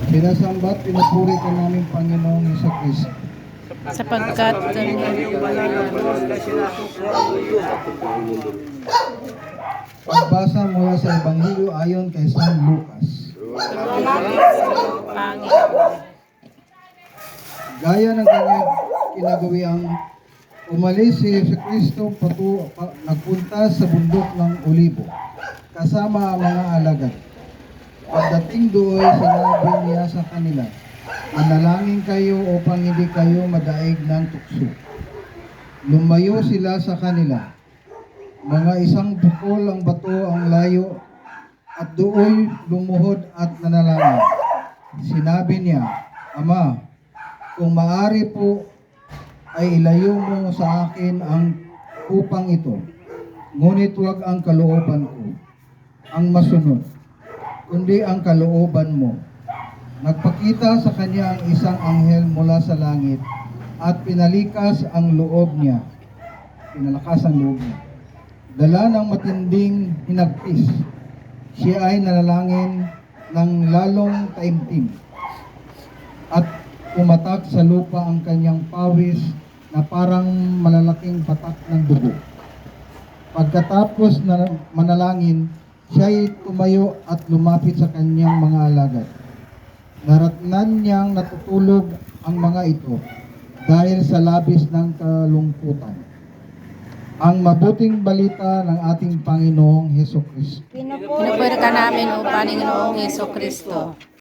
Sinasamba at pinupuri ka namin Panginoong Hesukristo. sapagkat Pagbasa mula sa Ebanghelyo ayon kay San Lucas. Gaya ng kanyang kinagawiang umalis si Jesucristo nagpunta sa bundok ng Olibo kasama ang mga alagad. Pagdating doon, sinabi niya sa kanila, "Manalangin kayo upang hindi kayo madaig ng tukso." Lumayo sila sa kanila. Mga isang bukol ang bato ang layo at doon lumuhod at nanalangin. Sinabi niya, "Ama, kung maaari po ay ilayo mo sa akin ang upang ito. Ngunit huwag ang kalooban ko ang masunod, kundi ang kalooban mo." Nagpakita sa kanya ang isang anghel mula sa langit at pinalakas ang loob niya. Dala ng matinding hinagpis. Siya ay nanalangin ng lalong taimtim at pumatak sa lupa ang kanyang pawis na parang malalaking patak ng dugo. Pagkatapos na manalangin, siya ay tumayo at lumapit sa kanyang mga alagad. Naratnan niyang natutulog ang mga ito dahil sa labis ng kalungkutan. Ang mabuting balita ng ating Panginoong Hesukristo. pinupuri ka namin, O Panginoong Hesukristo.